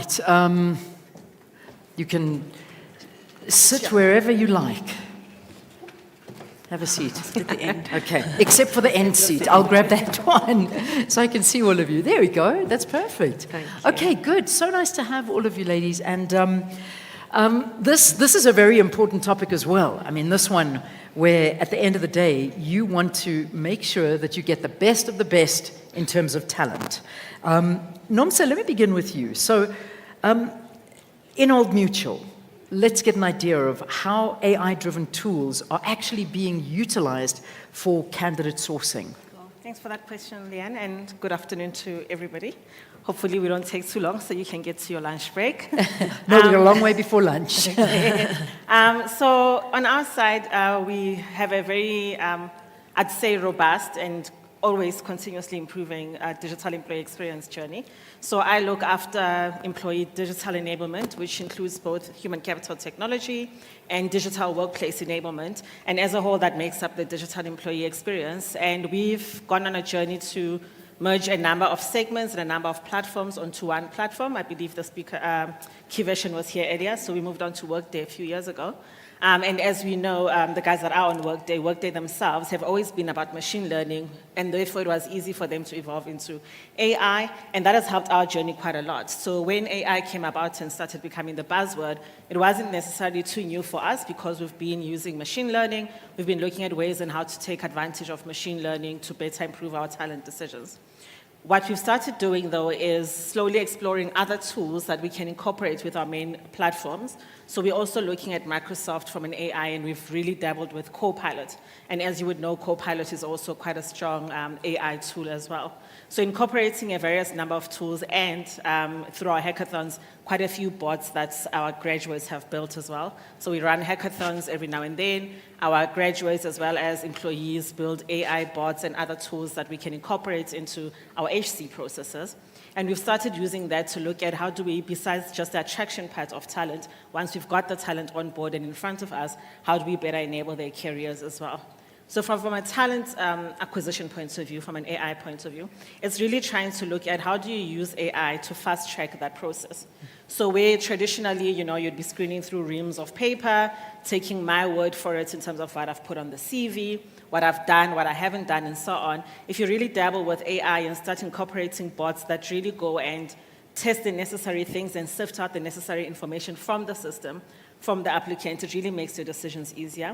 right. You can sit wherever you like. Have a seat. At the end. Okay, except for the end seat. I'll grab that one so I can see all of you. There we go. That's perfect. Thank you. Okay, good. So nice to have all of you ladies. And this is a very important topic as well. I mean, this one where at the end of the day, you want to make sure that you get the best of the best in terms of talent. Nomsa, let me begin with you. So in Old Mutual, let's get an idea of how AI-driven tools are actually being utilized for candidate sourcing. Well, thanks for that question, Leanne, and good afternoon to everybody. Hopefully we don't take too long so you can get to your lunch break. No, we're a long way before lunch. So on our side, we have a very, I'd say, robust and always continuously improving digital employee experience journey. So I look after employee digital enablement, which includes both human capital technology and digital workplace enablement. And as a whole, that makes up the digital employee experience. And we've gone on a journey to merge a number of segments and a number of platforms onto one platform. I believe the speaker, Kiveshan was here earlier, so we moved on to Workday a few years ago. And as we know, the guys that are on Workday themselves have always been about machine learning, and therefore it was easy for them to evolve into AI, and that has helped our journey quite a lot. So when AI came about and started becoming the buzzword, it wasn't necessarily too new for us because we've been using machine learning, we've been looking at ways on how to take advantage of machine learning to better improve our talent decisions. What we've started doing, though, is slowly exploring other tools that we can incorporate with our main platforms. So we're also looking at Microsoft from an AI, and we've really dabbled with Copilot. And as you would know, Copilot is also quite a strong AI tool as well. So incorporating a various number of tools and through our hackathons, quite a few bots that our graduates have built as well. So we run hackathons every now and then. Our graduates as well as employees build AI bots and other tools that we can incorporate into our HC processes. And we've started using that to look at how do we, besides just the attraction part of talent, once we've got the talent on board and in front of us, how do we better enable their careers as well? So from a talent acquisition point of view, from an AI point of view, it's really trying to look at how do you use AI to fast track that process. So where traditionally, you'd be screening through reams of paper, taking my word for it in terms of what I've put on the CV, what I've done, what I haven't done, and so on. If you really dabble with AI and start incorporating bots that really go and test the necessary things and sift out the necessary information from the system, from the applicant, it really makes your decisions easier.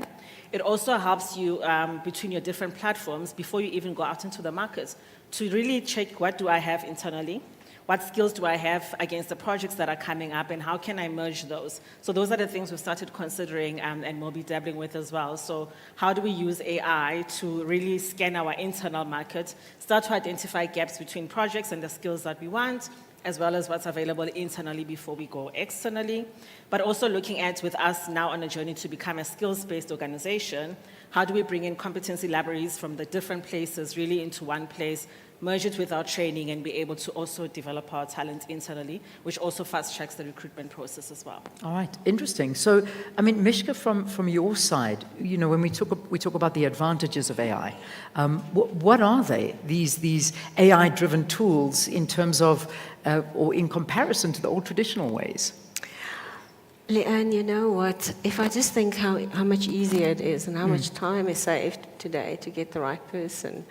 It also helps you between your different platforms before you even go out into the market to really check what do I have internally, what skills do I have against the projects that are coming up, and how can I merge those? So those are the things we've started considering and we'll be dabbling with as well. So how do we use AI to really scan our internal market, start to identify gaps between projects and the skills that we want, as well as what's available internally before we go externally, but also looking at, with us now on a journey to become a skills-based organization, how do we bring in competency libraries from the different places really into one place, merge it with our training, and be able to also develop our talent internally, which also fast-tracks the recruitment process as well. All right, interesting. So, I mean, Miskyah, from your side, when we talk about the advantages of AI, what are they, these AI-driven tools in terms of, or in comparison to the old traditional ways? Leanne, you know what? If I just think how much easier it is and how much time is saved today to get the right person.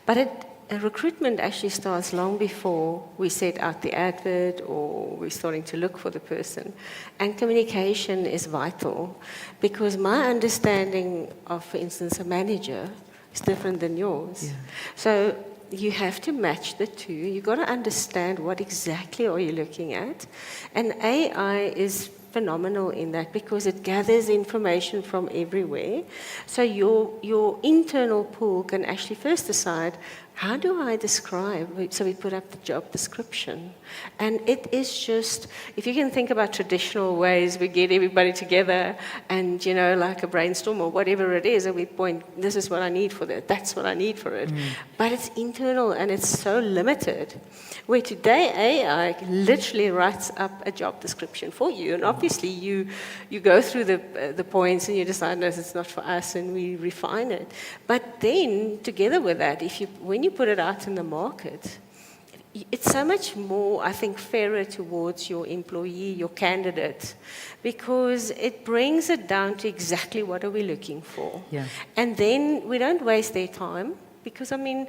But recruitment actually starts long before we set out the advert or we're starting to look for the person. And communication is vital because my understanding of, for instance, a manager is different than yours. Yeah. So you have to match the two. You've got to understand what exactly are you looking at. And AI is phenomenal in that because it gathers information from everywhere. So your internal pool can actually first decide, how do I describe? So we put up the job description. And it is just, if you can think about traditional ways, we get everybody together and, like a brainstorm or whatever it is, and we point, this is what I need for that, that's what I need for it. But it's internal and it's so limited. Where today AI literally writes up a job description for you. And obviously you go through the points and you decide, no, it's not for us, and we refine it. But then, together with that, when you put it out in the market, it's so much more, I think, fairer towards your employee, your candidate, because it brings it down to exactly what are we looking for. Yeah. And then we don't waste their time, because, I mean,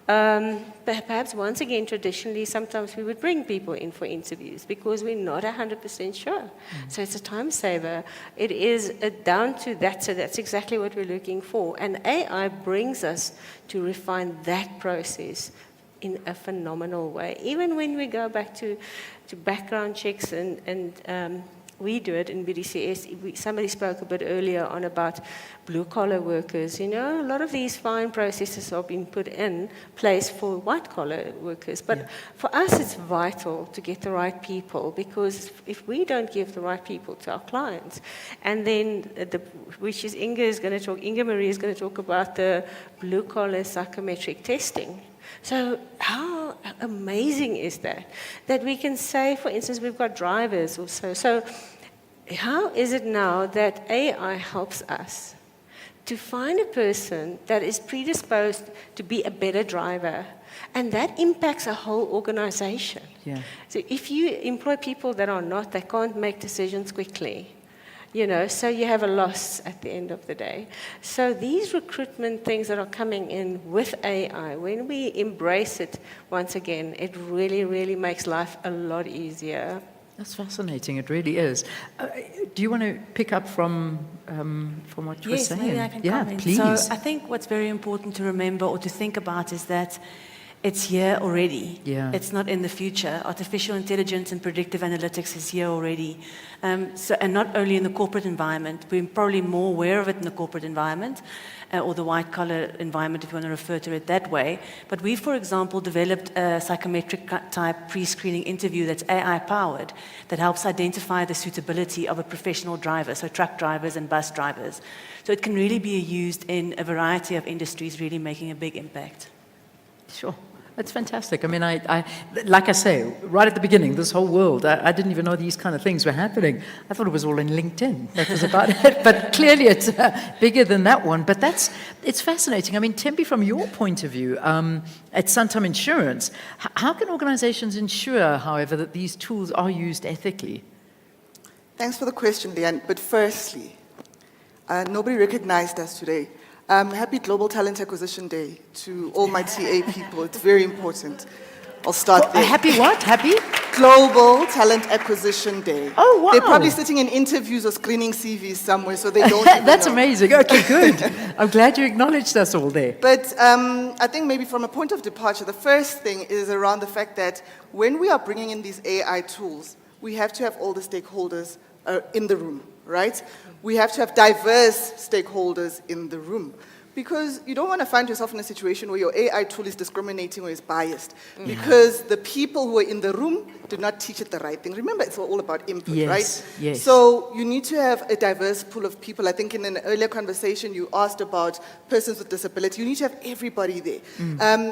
perhaps once again, traditionally, sometimes we would bring people in for interviews because we're not 100% sure. So it's a time saver. It is down to that, so that's exactly what we're looking for. And AI brings us to refine that process in a phenomenal way. Even when we go back to background checks and we do it in BDCS. Somebody spoke a bit earlier on about blue-collar workers. You know, a lot of these fine processes are being put in place for white-collar workers. But for us, it's vital to get the right people, because if we don't give the right people to our clients, and then, which is Inge-Marie is going to talk about the blue-collar psychometric testing. So how amazing is that? That we can say, for instance, we've got drivers or so. So how is it now that AI helps us to find a person that is predisposed to be a better driver? And that impacts a whole organization. Yeah. So if you employ people that are not, they can't make decisions quickly. You know, so you have a loss at the end of the day. So these recruitment things that are coming in with AI, when we embrace it once again, it really, really makes life a lot easier. That's fascinating. It really is. Do you want to pick up from what you were saying? Maybe I can comment. Please. So I think what's very important to remember or to think about is that it's here already. Yeah. It's not in the future. Artificial intelligence and predictive analytics is here already. And not only in the corporate environment, we're probably more aware of it in the corporate environment, or the white-collar environment, if you want to refer to it that way. But we, for example, developed a psychometric type pre-screening interview that's AI-powered, that helps identify the suitability of a professional driver, so truck drivers and bus drivers. So it can really be used in a variety of industries, really making a big impact. Sure. That's fantastic. I mean, I like I say, right at the beginning, this whole world, I didn't even know these kind of things were happening. I thought it was all in LinkedIn. That was about it. But clearly it's bigger than that one. But it's fascinating. I mean, Thembi, from your point of view, at Santam Insurance, how can organizations ensure, however, that these tools are used ethically? Thanks for the question, Leanne. But firstly, nobody recognized us today. Happy Global Talent Acquisition Day to all my TA people. It's very important. I'll start there. Happy what? Happy? Global Talent Acquisition Day. Oh, wow. They're probably sitting in interviews or screening CVs somewhere, so they don't even That's know. amazing. Okay, good. I'm glad you acknowledged us all there. But I think maybe from a point of departure, the first thing is around the fact that when we are bringing in these AI tools, we have to have all the stakeholders in the room, right? We have to have diverse stakeholders in the room. Because you don't want to find yourself in a situation where your AI tool is discriminating or is biased. Because the people who are in the room did not teach it the right thing. Remember, it's all about input, right? Yes. So you need to have a diverse pool of people. I think in an earlier conversation, you asked about persons with disability. You need to have everybody there.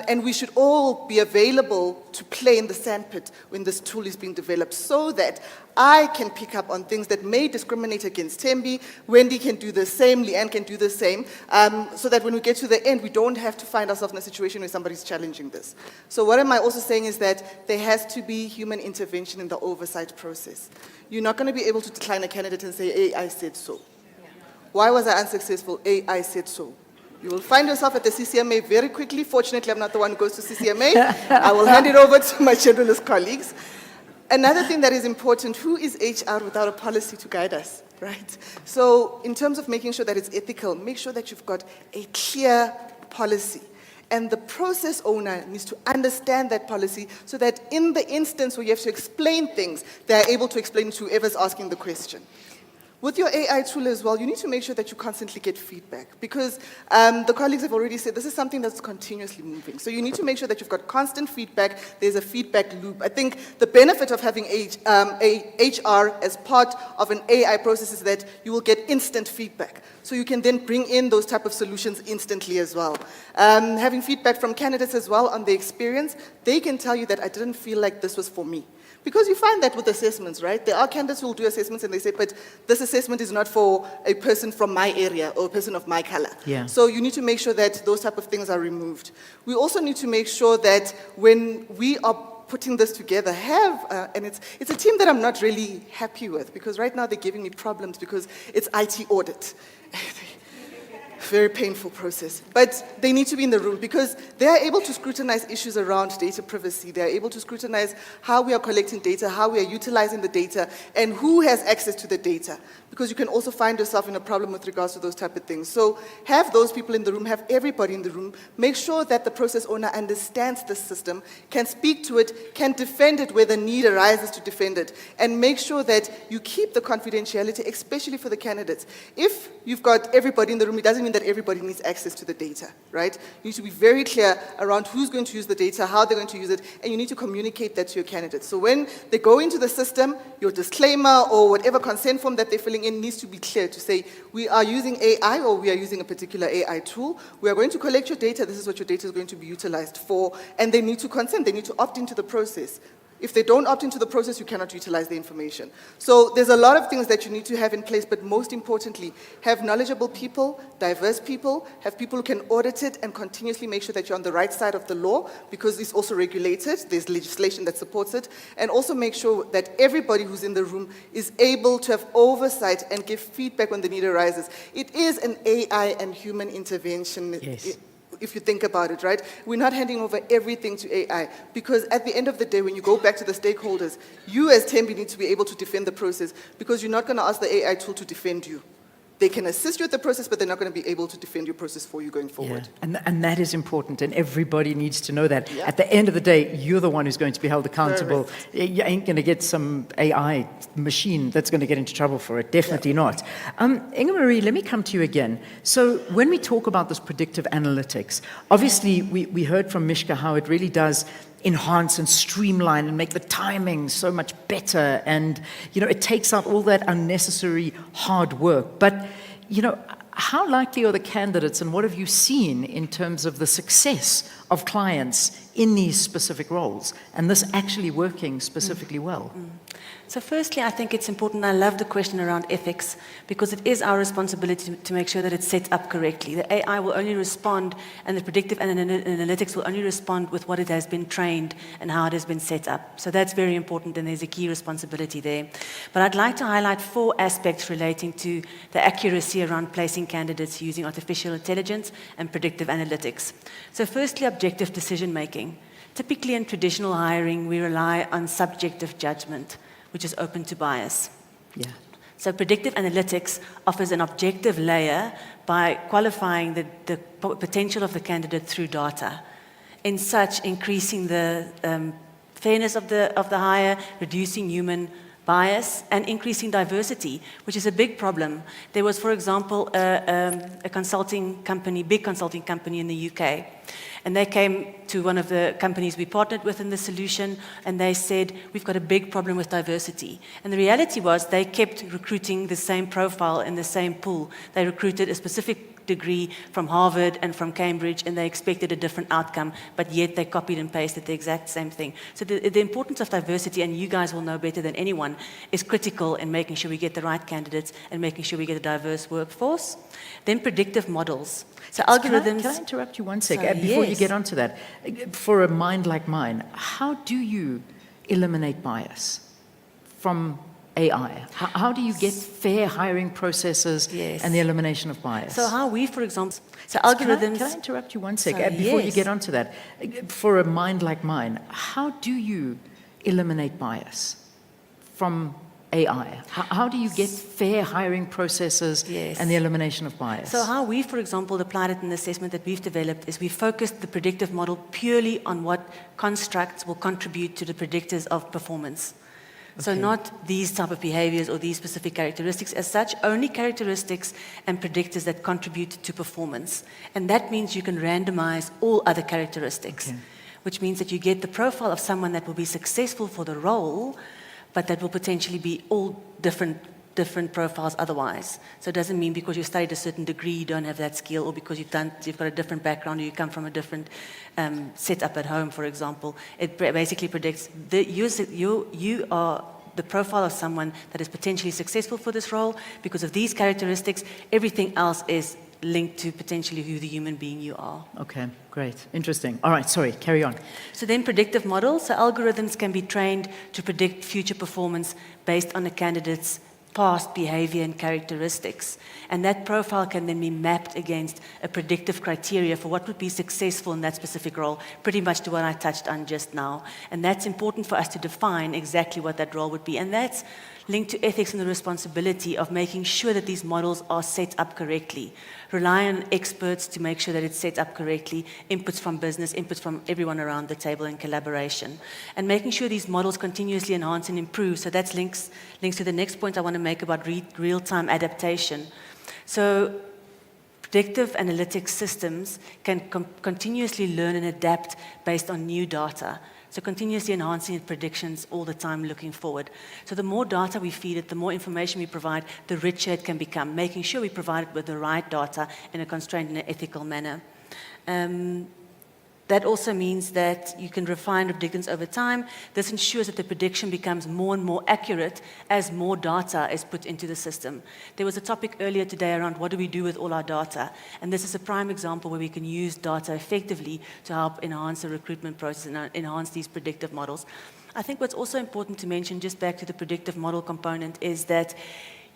And we should all be available to play in the sandpit when this tool is being developed, so that I can pick up on things that may discriminate against Thembi. Wendy can do the same, Leanne can do the same, so that when we get to the end, we don't have to find ourselves in a situation where somebody's challenging this. So what am I also saying is that there has to be human intervention in the oversight process. You're not going to be able to decline a candidate and say, AI said so. Why was I unsuccessful? AI said so. You will find yourself at the CCMA very quickly. Fortunately, I'm not the one who goes to CCMA. I will hand it over to my schedulers colleagues. Another thing that is important, who is HR without a policy to guide us, right? So in terms of making sure that it's ethical, make sure that you've got a clear policy. And the process owner needs to understand that policy so that in the instance where you have to explain things, they're able to explain to whoever's asking the question. With your AI tool as well, you need to make sure that you constantly get feedback, because the colleagues have already said this is something that's continuously moving. So you need to make sure that you've got constant feedback. There's a feedback loop. I think the benefit of having HR as part of an AI process is that you will get instant feedback. So you can then bring in those type of solutions instantly as well. Having feedback from candidates as well on their experience, they can tell you that I didn't feel like this was for me. Because you find that with assessments, right? There are candidates who will do assessments and they say, but this assessment is not for a person from my area or a person of my color. Yeah. So you need to make sure that those type of things are removed. We also need to make sure that when we are putting this together have, and it's a team that I'm not really happy with, because right now they're giving me problems because it's IT audit. Very painful process. But they need to be in the room because they are able to scrutinize issues around data privacy. They are able to scrutinize how we are collecting data, how we are utilizing the data, and who has access to the data. Because you can also find yourself in a problem with regards to those type of things. So have those people in the room, have everybody in the room. Make sure that the process owner understands the system, can speak to it, can defend it where the need arises to defend it, and make sure that you keep the confidentiality, especially for the candidates. If you've got everybody in the room, it doesn't mean that everybody needs access to the data, right? You need to be very clear around who's going to use the data, how they're going to use it, and you need to communicate that to your candidates. So when they go into the system, your disclaimer or whatever consent form that they're filling in needs to be clear to say, we are using AI or we are using a particular AI tool. We are going to collect your data. This is what your data is going to be utilized for. And they need to consent. They need to opt into the process. If they don't opt into the process, you cannot utilize the information. So there's a lot of things that you need to have in place, but most importantly, have knowledgeable people, diverse people, have people who can audit it and continuously make sure that you're on the right side of the law, because it's also regulated, there's legislation that supports it, and also make sure that everybody who's in the room is able to have oversight and give feedback when the need arises. It is an AI and human intervention. Yes. If you think about it, right? We're not handing over everything to AI, because at the end of the day, when you go back to the stakeholders, you as Thembi need to be able to defend the process, because you're not going to ask the AI tool to defend you. They can assist you with the process, but they're not going to be able to defend your process for you going forward. Yeah. And that is important, and everybody needs to know that. Yeah. At the end of the day, you're the one who's going to be held accountable. Correct. You ain't going to get some AI machine that's going to get into trouble for it. Definitely not. Inge-Marie, let me come to you again. So when we talk about this predictive analytics, obviously we heard from Miskyah how it really does enhance and streamline and make the timing so much better, and it takes out all that unnecessary hard work. But how likely are the candidates, and what have you seen in terms of the success of clients in these specific roles, and this actually working specifically well? So firstly, I think it's important, I love the question around ethics, because it is our responsibility to make sure that it's set up correctly. The AI will only respond, and the predictive analytics will only respond with what it has been trained and how it has been set up. So that's very important, and there's a key responsibility there. But I'd like to highlight 4 aspects relating to the accuracy around placing candidates using artificial intelligence and predictive analytics. So firstly, objective decision making. Typically in traditional hiring, we rely on subjective judgment, which is open to bias. Yeah. So predictive analytics offers an objective layer by qualifying the potential of the candidate through data. In such, increasing the fairness of the hire, reducing human bias, and increasing diversity, which is a big problem. There was, for example, a consulting company, big consulting company in the UK, and they came to one of the companies we partnered with in the solution, and they said, we've got a big problem with diversity. And the reality was they kept recruiting the same profile in the same pool. They recruited a specific degree from Harvard and from Cambridge, and they expected a different outcome, but yet they copied and pasted the exact same thing. So the importance of diversity, and you guys will know better than anyone, is critical in making sure we get the right candidates and making sure we get a diverse workforce. Then predictive models. So algorithms... Can I interrupt you one sec Sorry, before you yes. get onto that? For a mind like mine, how do you eliminate bias from AI? How do you get fair hiring processes Yes. and the elimination of bias? So how we, for example... So algorithms... Can I interrupt you one sec Sorry, before you yes. get onto that? For a mind like mine, how do you eliminate bias from AI? How do you get fair hiring processes Yes. and the elimination of bias? So how we, for example, applied it in the assessment that we've developed is we focused the predictive model purely on what constructs will contribute to the predictors of performance. So Okay. not these type of behaviors or these specific characteristics as such, only characteristics and predictors that contribute to performance. And that means you can randomize all other characteristics, Okay. which means that you get the profile of someone that will be successful for the role, but that will potentially be all different profiles otherwise. So it doesn't mean because you studied a certain degree you don't have that skill, or because you've got a different background, or you come from a different setup at home, for example. It basically predicts that you are the profile of someone that is potentially successful for this role because of these characteristics. Everything else is linked to potentially who the human being you are. Okay, great. Interesting. All right, sorry, carry on. So then predictive models, so algorithms can be trained to predict future performance based on a candidate's past behavior and characteristics. And that profile can then be mapped against a predictive criteria for what would be successful in that specific role, pretty much to what I touched on just now. And that's important for us to define exactly what that role would be. And that's linked to ethics and the responsibility of making sure that these models are set up correctly. Rely on experts to make sure that it's set up correctly, inputs from business, inputs from everyone around the table in collaboration. And making sure these models continuously enhance and improve. So that links to the next point I want to make about real-time adaptation. So predictive analytics systems can continuously learn and adapt based on new data. So continuously enhancing predictions all the time looking forward. So the more data we feed it, the more information we provide, the richer it can become, making sure we provide it with the right data in a constrained and ethical manner. That also means that you can refine predictions over time. This ensures that the prediction becomes more and more accurate as more data is put into the system. There was a topic earlier today around what do we do with all our data. And this is a prime example where we can use data effectively to help enhance the recruitment process and enhance these predictive models. I think what's also important to mention, just back to the predictive model component, is that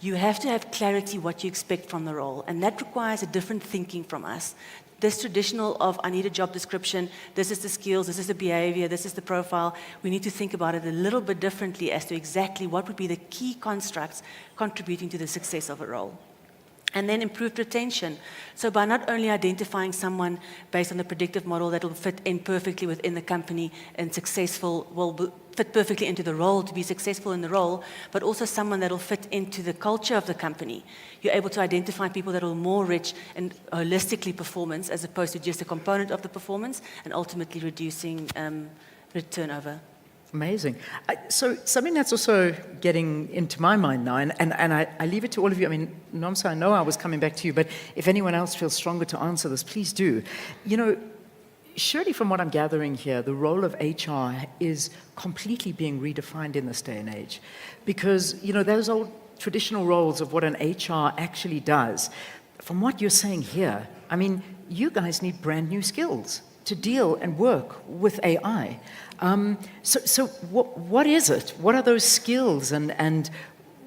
you have to have clarity what you expect from the role. And that requires a different thinking from us. This traditional of, I need a job description, this is the skills, this is the behavior, this is the profile, we need to think about it a little bit differently as to exactly what would be the key constructs contributing to the success of a role. And then improved retention. So by not only identifying someone based on the predictive model that will fit in perfectly within the company and will fit perfectly into the role to be successful in the role, but also someone that will fit into the culture of the company. You're able to identify people that are more rich and holistically performance as opposed to just a component of the performance and ultimately reducing turnover. Amazing. So something that's also getting into my mind now, and I leave it to all of you. I mean, Nomsa, I know I was coming back to you, but if anyone else feels stronger to answer this, please do. You know, surely from what I'm gathering here, the role of HR is completely being redefined in this day and age. Because, you know, those old traditional roles of what an HR actually does, from what you're saying here, I mean, you guys need brand new skills to deal and work with AI. So what is it? What are those skills and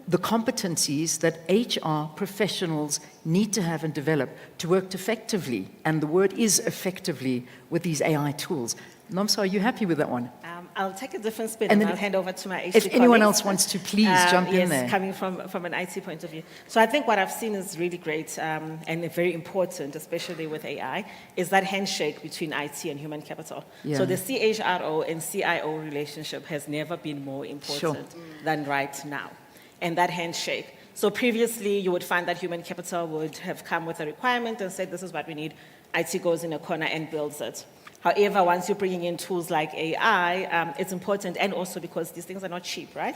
the competencies that HR professionals need to have and develop to work effectively? And the word is effectively with these AI tools. Nomsa, are you happy with that one? I'll take a different spin And and then I'll hand over to my HC If anyone colleagues. else wants to, please jump in there. Yes, coming from an IT point of view. So I think what I've seen is really great and very important, especially with AI, is that handshake between IT and human capital. Yeah. So the CHRO and CIO relationship has never been more important than right now. And that handshake. So previously, you would find that human capital would have come with a requirement and said, this is what we need. IT goes in a corner and builds it. However, once you're bringing in tools like AI, it's important, and also because these things are not cheap, right?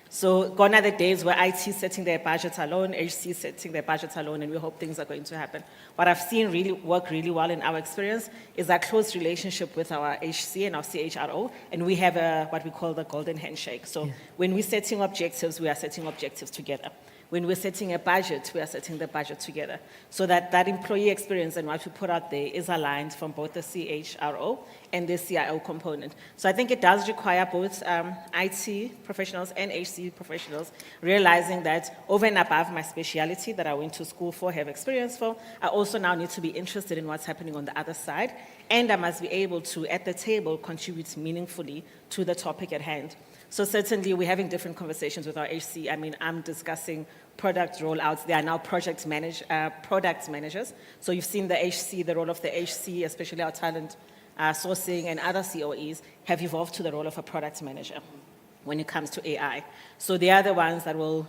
So gone are the days where IT is setting their budget alone, HC is setting their budget alone, and we hope things are going to happen. What I've seen really work really well in our experience is that close relationship with our HC and our CHRO, and we have what we call the golden handshake. So when we're setting objectives, we are setting objectives together. When we're setting a budget, we are setting the budget together. So that employee experience and what we put out there is aligned from both the CHRO and the CIO component. So I think it does require both IT professionals and HC professionals realizing that over and above my speciality that I went to school for, have experience for, I also now need to be interested in what's happening on the other side, and I must be able to, at the table, contribute meaningfully to the topic at hand. So certainly we're having different conversations with our HC. I mean, I'm discussing product rollouts. They are now product managers. So you've seen the HC, the role of the HC, especially our talent sourcing and other COEs have evolved to the role of a product manager when it comes to AI. So they are the ones that will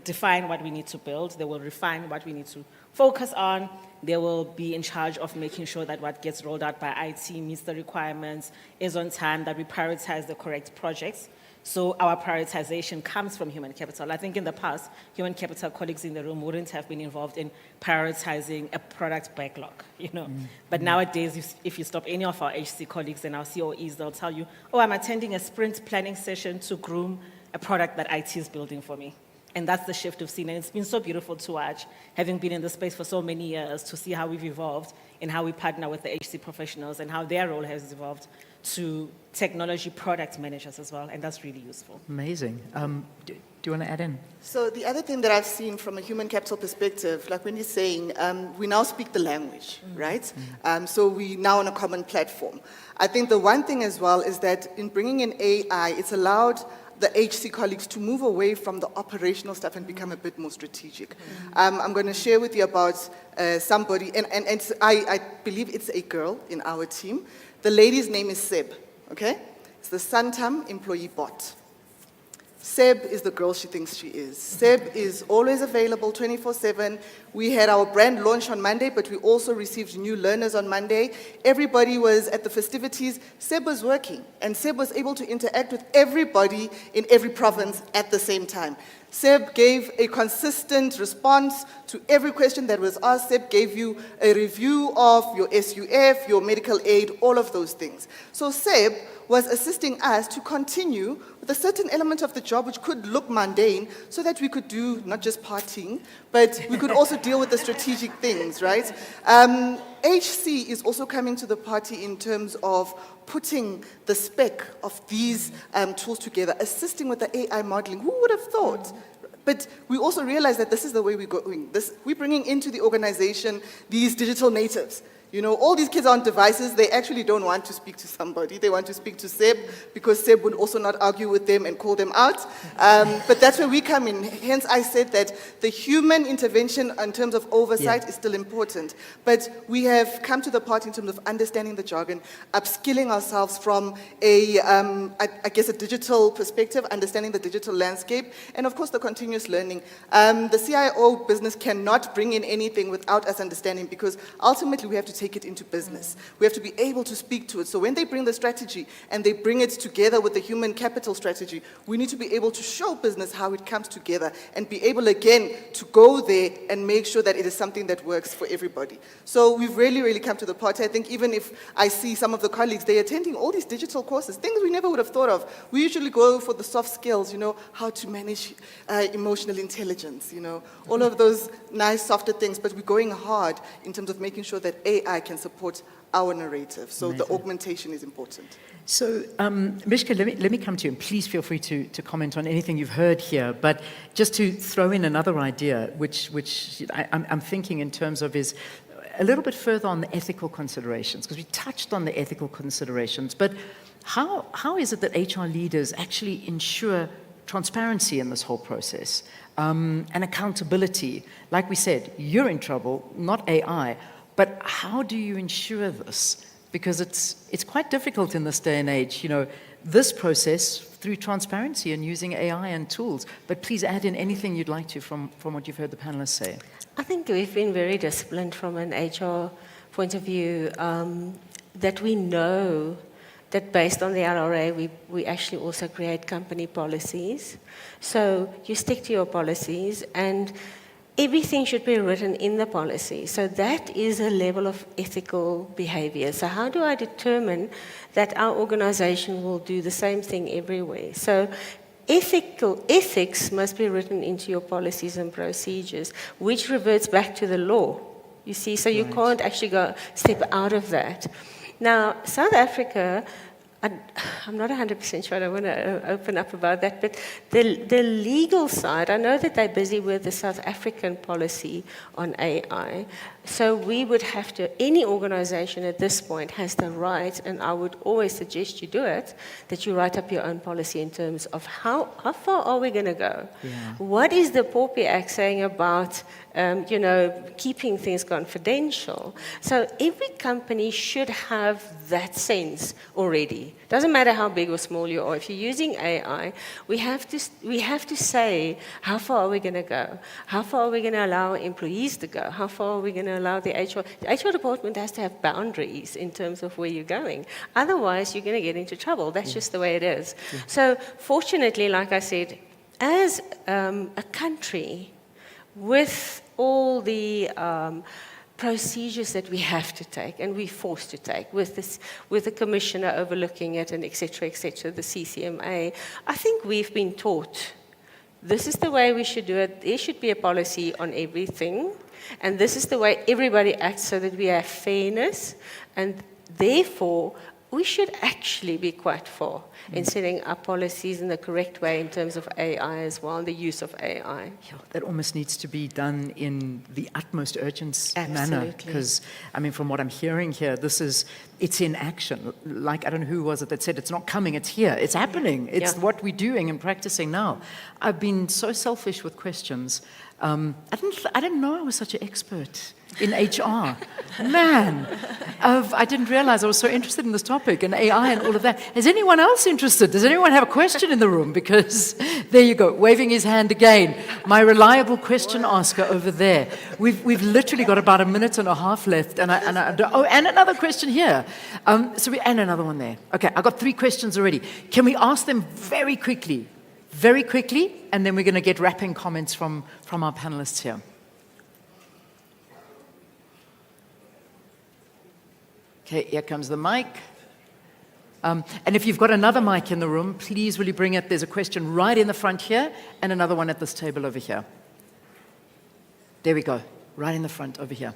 define what we need to build. They will refine what we need to focus on. They will be in charge of making sure that what gets rolled out by IT meets the requirements, is on time, that we prioritize the correct projects. So our prioritization comes from human capital. I think in the past, human capital colleagues in the room wouldn't have been involved in prioritizing a product backlog, you know. But nowadays, if you stop any of our HC colleagues and our COEs, they'll tell you, oh, I'm attending a sprint planning session to groom a product that IT is building for me. And that's the shift we've seen. And it's been so beautiful to watch, having been in the space for so many years, to see how we've evolved and how we partner with the HC professionals and how their role has evolved to technology product managers as well. And that's really useful. Amazing. Do you want to add in? So the other thing that I've seen from a human capital perspective, like when you're saying, we now speak the language, right? So we now on a common platform. I think the one thing as well is that in bringing in AI, it's allowed the HC colleagues to move away from the operational stuff and become a bit more strategic. I'm going to share with you about somebody, and I believe it's a girl in our team. The lady's name is Seb, okay? It's the Santam employee bot. Seb is the girl she thinks she is. Seb is always available 24/7. We had our brand launch on Monday, but we also received new learners on Monday. Everybody was at the festivities. Seb was working, and Seb was able to interact with everybody in every province at the same time. Seb gave a consistent response to every question that was asked. Seb gave you a review of your SUF, your medical aid, all of those things. So Seb was assisting us to continue with a certain element of the job which could look mundane, so that we could do not just partying, but we could also deal with the strategic things, right? HC is also coming to the party in terms of putting the spec of these tools together, assisting with the AI modeling. Who would have thought? But we also realize that this is the way we're going. We're bringing into the organization these digital natives. You know, all these kids are on devices. They actually don't want to speak to somebody. They want to speak to Seb, because Seb would also not argue with them and call them out. But that's where we come in. Hence, I said that the human intervention in terms of oversight is still important. But we have come to the party in terms of understanding the jargon, upskilling ourselves from I guess, a digital perspective, understanding the digital landscape, and of course, the continuous learning. The CIO business cannot bring in anything without us understanding, because ultimately we have to take it into business. We have to be able to speak to it. So when they bring the strategy and they bring it together with the human capital strategy, we need to be able to show business how it comes together and be able again to go there and make sure that it is something that works for everybody. So we've really, really come to the party. I think even if I see some of the colleagues, they're attending all these digital courses, things we never would have thought of. We usually go for the soft skills, you know, how to manage emotional intelligence, you know, all of those nice softer things, but we're going hard in terms of making sure that AI can support our narrative. So the augmentation is important. So, Miskyah, let me come to you, and please feel free to comment on anything you've heard here. But just to throw in another idea, which I'm thinking in terms of is a little bit further on the ethical considerations, because we touched on the ethical considerations. But how is it that HR leaders actually ensure transparency in this whole process and accountability? Like we said, you're in trouble, not AI. But how do you ensure this? Because it's quite difficult in this day and age, you know, this process through transparency and using AI and tools. But please add in anything you'd like to from what you've heard the panelists say. I think we've been very disciplined from an HR point of view, that we know that based on the LRA, we actually also create company policies. So you stick to your policies, and everything should be written in the policy. So that is a level of ethical behavior. So how do I determine that our organization will do the same thing everywhere? So ethics must be written into your policies and procedures, which reverts back to the law. You see, so you can't actually go step out of that. Now, South Africa, I'm not 100% sure, I don't want to open up about that, but the legal side, I know that they're busy with the South African policy on AI. So we would have to, any organization at this point has the right, and I would always suggest you do it, that you write up your own policy in terms of how far are we going to go? Yeah. What is the POPI Act saying about, keeping things confidential? So every company should have that sense already. Doesn't matter how big or small you are. If you're using AI, we have to say, how far are we going to go? How far are we going to allow employees to go? How far are we going to allow the HR department has to have boundaries in terms of where you're going. Otherwise, you're going to get into trouble. That's just the way it is. Yeah. So fortunately, like I said, as a country, with all the procedures that we have to take and we're forced to take, with the commissioner overlooking it and et cetera, the CCMA, I think we've been taught this is the way we should do it. There should be a policy on everything. And this is the way everybody acts so that we have fairness. And therefore, we should actually be quite far in setting up policies in the correct way in terms of AI as well, the use of AI. Yeah, that almost needs to be done in the utmost urgency manner. Absolutely. Because, I mean, from what I'm hearing here, it's in action. Like, I don't know who was it that said it's not coming, it's here, it's happening. It's Yeah. what we're doing and practicing now. I've been so selfish with questions. I didn't know I was such an expert in HR. Man, I didn't realize I was so interested in this topic and AI and all of that. Is anyone else interested? Does anyone have a question in the room? Because there you go, waving his hand again. My reliable question asker over there. We've literally got about a minute and a half left, and and another question here. And another one there. Okay, I've got 3 questions already. Can we ask them very quickly? Very quickly, and then we're going to get wrapping comments from our panelists here. Okay, here comes the mic. And if you've got another mic in the room, please will you bring it? There's a question right in the front here, and another one at this table over here. There we go, right in the front over here.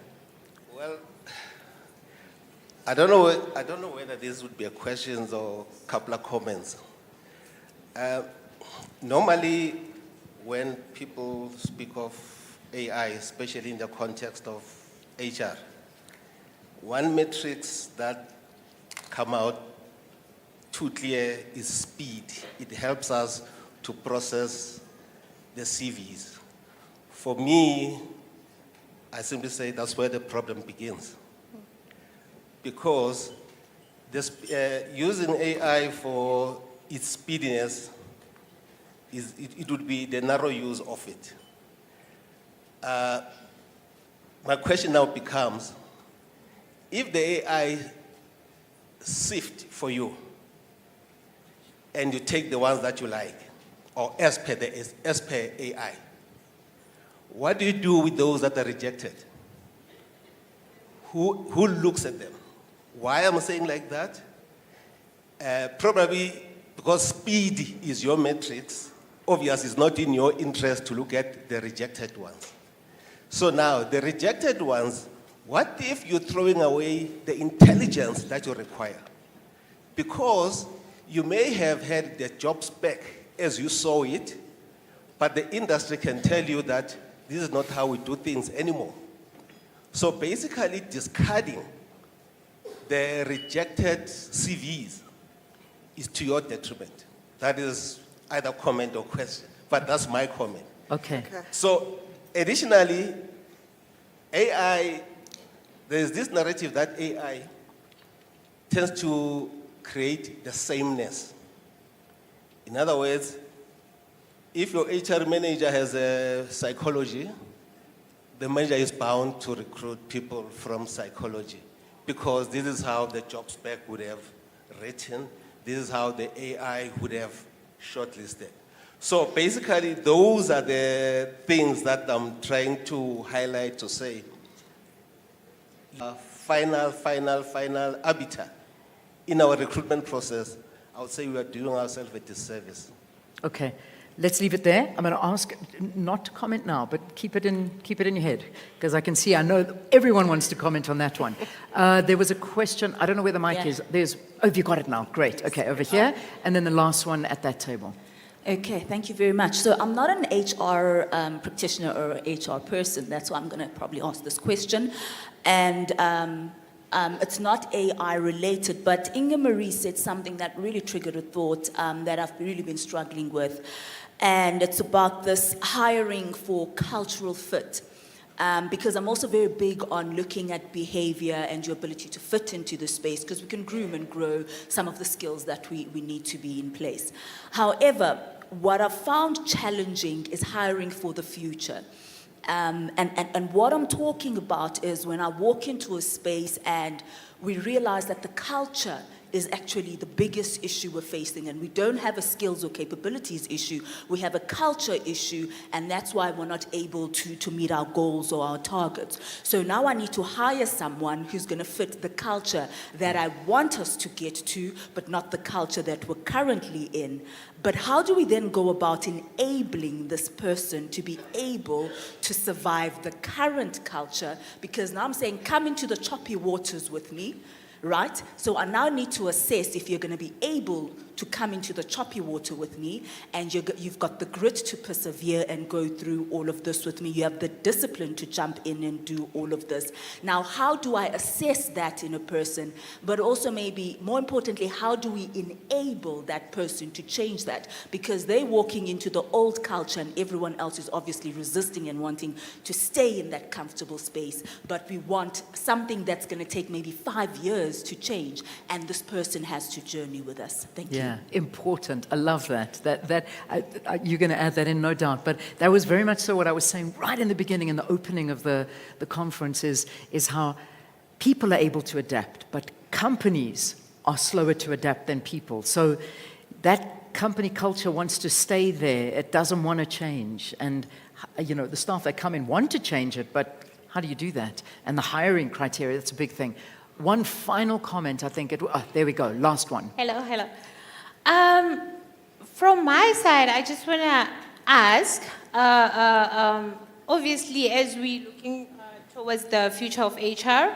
Well, I don't know whether this would be a question or a couple of comments. Normally, when people speak of AI, especially in the context of HR, one metrics that come out too clear is speed. It helps us to process the CVs. For me, I simply say that's where the problem begins. Because using AI for its speediness, it would be the narrow use of it. My question now becomes, if the AI sift for you, and you take the ones that you like, or as per AI, what do you do with those that are rejected? Who looks at them? Why am I saying like that? Probably because speed is your metrics. Obviously, it's not in your interest to look at the rejected ones. So now, the rejected ones, what if you're throwing away the intelligence that you require? Because you may have had the job spec as you saw it, but the industry can tell you that this is not how we do things anymore. So basically, discarding the rejected CVs is to your detriment. That is either comment or question, but that's my comment. Okay. So additionally, AI, there's this narrative that AI tends to create the sameness. In other words, if your HR manager has a psychology, the manager is bound to recruit people from psychology because this is how the job spec would have written, this is how the AI would have shortlisted. So basically, those are the things that I'm trying to highlight to say. Final arbiter. In our recruitment process, I would say we are doing ourselves a disservice. Okay, let's leave it there. I'm going to ask not to comment now, but keep it in your head, because I know everyone wants to comment on that one. There was a question, I don't know where the mic is. Oh, have you got it now? Great. Okay, over here, and then the last one at that table. Okay, thank you very much. So I'm not an HR practitioner or HR person. That's why I'm going to probably ask this question. And it's not AI related, but Inge-Marie said something that really triggered a thought that I've really been struggling with. And it's about this hiring for cultural fit. Because I'm also very big on looking at behavior and your ability to fit into the space, because we can groom and grow some of the skills that we need to be in place. However, what I've found challenging is hiring for the future. And what I'm talking about is when I walk into a space and we realize that the culture is actually the biggest issue we're facing. And we don't have a skills or capabilities issue. We have a culture issue, and that's why we're not able to meet our goals or our targets. So now I need to hire someone who's going to fit the culture that I want us to get to, but not the culture that we're currently in. But how do we then go about enabling this person to be able to survive the current culture? Because now I'm saying, come into the choppy waters with me, right? So I now need to assess if you're going to be able to come into the choppy water with me, and you've got the grit to persevere and go through all of this with me. You have the discipline to jump in and do all of this. Now, how do I assess that in a person? But also maybe, more importantly, how do we enable that person to change that? Because they're walking into the old culture and everyone else is obviously resisting and wanting to stay in that comfortable space. But we want something that's going to take maybe 5 years to change, and this person has to journey with us. Thank you. Yeah, important. I love that. You're going to add that in, no doubt. But that was very much so what I was saying right in the beginning, in the opening of the conference, is how people are able to adapt, but companies are slower to adapt than people. So that company culture wants to stay there. It doesn't want to change. And, you know, the staff that come in want to change it, but how do you do that? And the hiring criteria, that's a big thing. One final comment, I think. There we go, last one. Hello. From my side, I just want to ask, obviously, as we're looking towards the future of HR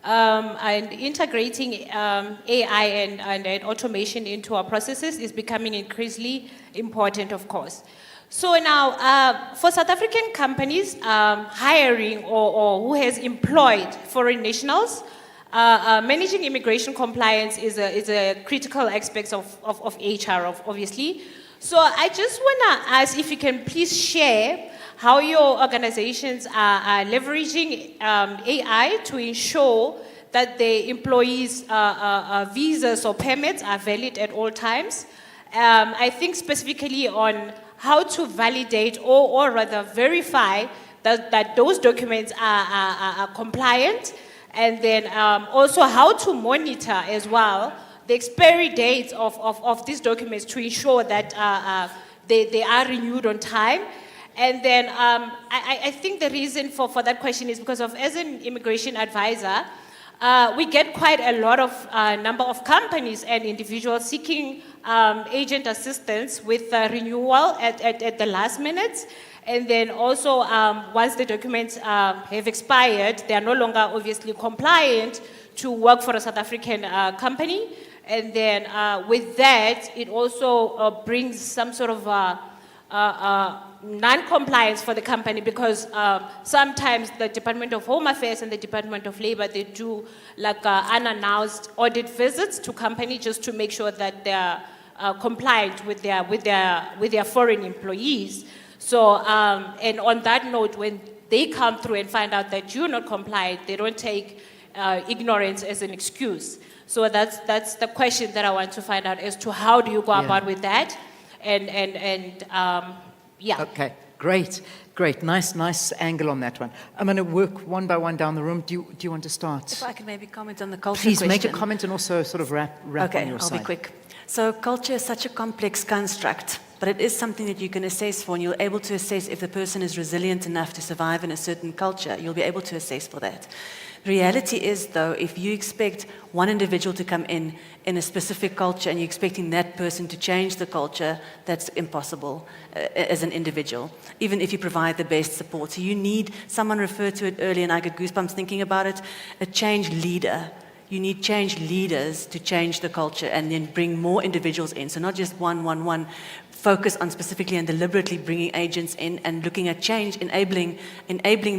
and integrating AI and automation into our processes is becoming increasingly important, of course. So now, for South African companies hiring or who has employed foreign nationals, managing immigration compliance is a critical aspect of HR, obviously. So I just want to ask if you can please share how your organizations are leveraging AI to ensure that the employees' visas or permits are valid at all times. I think specifically on how to validate or rather verify that those documents are compliant. And then also how to monitor as well the expiry dates of these documents to ensure that they are renewed on time. And then I think the reason for that question is because as an immigration advisor, we get quite a lot of number of companies and individuals seeking agent assistance with renewal at the last minute. And then also, once the documents have expired, they are no longer obviously compliant to work for a South African company. And then with that, it also brings some sort of non-compliance for the company, because sometimes the Department of Home Affairs and the Department of Labor, they do like unannounced audit visits to companies just to make sure that they're compliant with their foreign employees. So, and on that note, when they come through and find out that you're not compliant, they don't take ignorance as an excuse. So that's the question that I want to find out as to how do you go about with that, and yeah. Okay, great. Nice angle on that one. I'm going to work one by one down the room. Do you want to start? If I can maybe comment on the culture Please question. make a comment and also sort of wrap Okay, on your I'll side. be quick. So culture is such a complex construct, but it is something that you can assess for, and you're able to assess if the person is resilient enough to survive in a certain culture. You'll be able to assess for that. The reality is, though, if you expect one individual to come in a specific culture and you're expecting that person to change the culture, that's impossible as an individual, even if you provide the best support. So you need, someone referred to it earlier, and I get goosebumps thinking about it, a change leader. You need change leaders to change the culture and then bring more individuals in. So not just one. Focus on specifically and deliberately bringing agents in and looking at change, enabling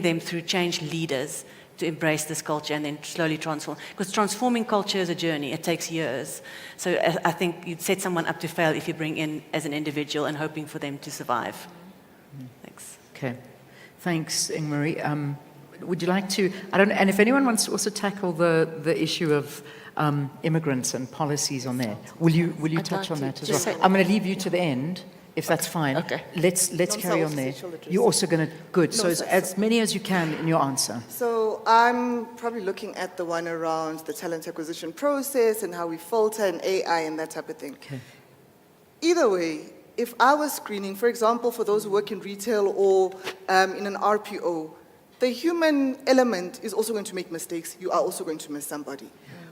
them through change leaders to embrace this culture and then slowly transform. Because transforming culture is a journey. It takes years. So I think you'd set someone up to fail if you bring in as an individual and hoping for them to survive. Thanks. Okay. Thanks, Inge-Marie. Would you like to, and if anyone wants to also tackle the issue of immigrants and policies on there, will you touch on that as well? I'm going to leave you to the end, if that's fine. Okay. Let's Nomsa carry was on there. social literacy. You're also going to, good. So Nomsa, as many as you can in your answer. So I'm probably looking at the one around the talent acquisition process and how we filter and AI and that type of thing. Okay. Either way, if I was screening, for example, for those who work in retail or in an RPO, the human element is also going to make mistakes. You are also going to miss somebody.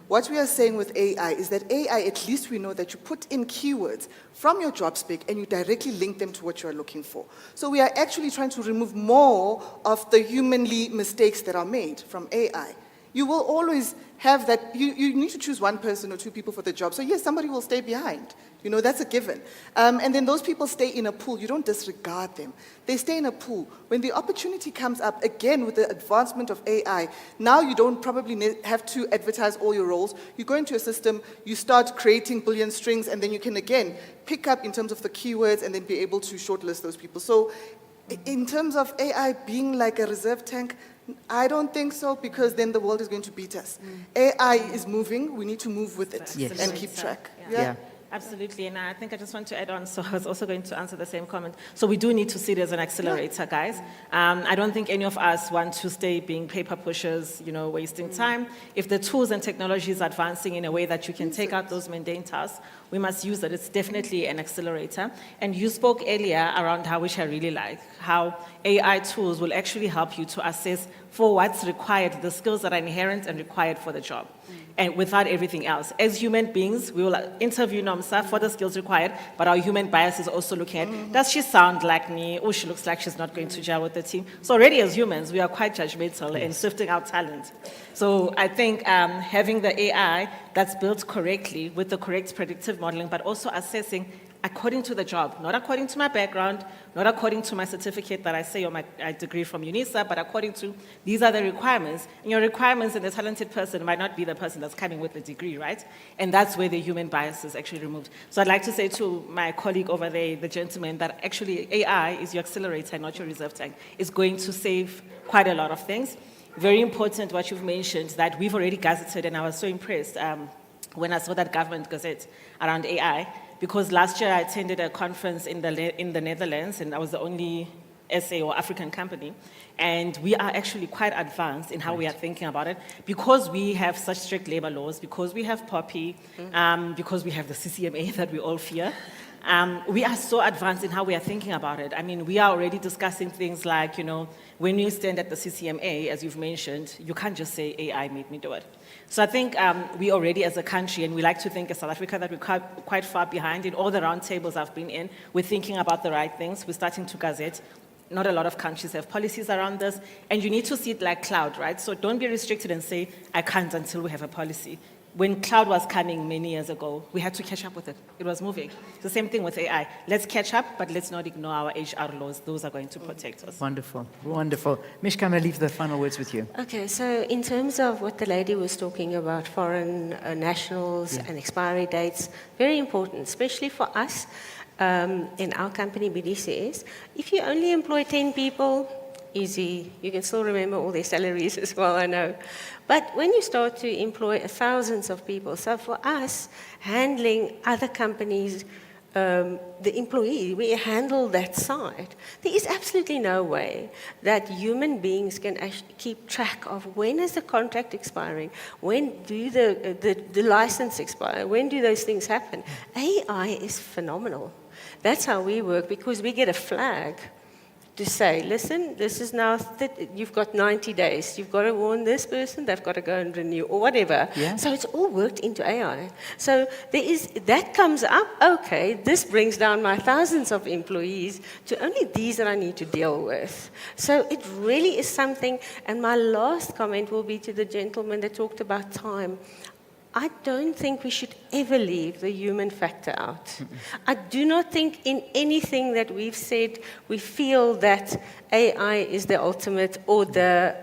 What we are saying with AI is that AI, at least we know that you put in keywords from your job spec and you directly link them to what you are looking for. So we are actually trying to remove more of the humanly mistakes that are made from AI. You will always have that, you need to choose one person or two people for the job. So yes, somebody will stay behind. You know, that's a given. And then those people stay in a pool. You don't disregard them. They stay in a pool. When the opportunity comes up, again, with the advancement of AI, now you don't probably have to advertise all your roles. You go into a system, you start creating Boolean strings, and then you can, again, pick up in terms of the keywords and then be able to shortlist those people. So in terms of AI being like a reserve tank, I don't think so, because then the world is going to beat us. AI is moving. We need to move with it Yes. and keep track. Yeah. Absolutely, and I think I just want to add on, so I was also going to answer the same comment. So we do need to see it as an accelerator, guys. I don't think any of us want to stay being paper pushers, you know, wasting time. If the tools and technologies are advancing in a way that you can take out those mundane tasks, we must use it. It's definitely an accelerator. And you spoke earlier around how, which I really like, how AI tools will actually help you to assess for what's required, the skills that are inherent and required for the job. And without everything else. As human beings, we will interview Nomsa for the skills required, but our human bias is also looking at, does she sound like me? Oh, she looks like she's not going to gel with the team. So already as humans, we are quite judgmental and sifting out talent. So I think having the AI that's built correctly with the correct predictive modeling, but also assessing according to the job, not according to my background, not according to my certificate that I say or my degree from UNISA, but according to these are the requirements. And your requirements in the talented person might not be the person that's coming with the degree, right? And that's where the human bias is actually removed. So I'd like to say to my colleague over there, the gentleman, that actually AI is your accelerator, not your reserve tank. It's going to save quite a lot of things. Very important what you've mentioned, that we've already gazetted, and I was so impressed when I saw that government gazette around AI. Because last year I attended a conference in the Netherlands, and I was the only SA or African company, and we are actually quite advanced in how we are thinking about it, because we have such strict labor laws, because we have POPI, because we have the CCMA that we all fear. We are so advanced in how we are thinking about it. I mean, we are already discussing things like, you know, when you stand at the CCMA, as you've mentioned, you can't just say AI made me do it. So I think we already as a country, and we like to think as South Africa that we're quite far behind. In all the roundtables I've been in, we're thinking about the right things. We're starting to gazette. Not a lot of countries have policies around this, and you need to see it like cloud, right? So don't be restricted and say, I can't until we have a policy. When cloud was coming many years ago, we had to catch up with it. It was moving. It's the same thing with AI. Let's catch up, but let's not ignore our HR laws. Those are going to protect us. Wonderful, wonderful. Miskyah, I'm going to leave the final words with you. Okay, so in terms of what the lady was talking about, foreign nationals and expiry dates, very important, especially for us in our company, BDCS. If you only employ 10 people, easy. You can still remember all their salaries as well, I know. But when you start to employ thousands of people, so for us, handling other companies, the employee, we handle that side. There is absolutely no way that human beings can actually keep track of when is the contract expiring, when do the license expire, when do those things happen. AI is phenomenal. That's how we work, because we get a flag to say, listen, this is now, you've got 90 days. You've got to warn this person, they've got to go and renew, or whatever. Yeah. So it's all worked into AI. So that comes up, okay, this brings down my thousands of employees to only these that I need to deal with. So it really is something, and my last comment will be to the gentleman that talked about time. I don't think we should ever leave the human factor out. I do not think in anything that we've said we feel that AI is the ultimate or the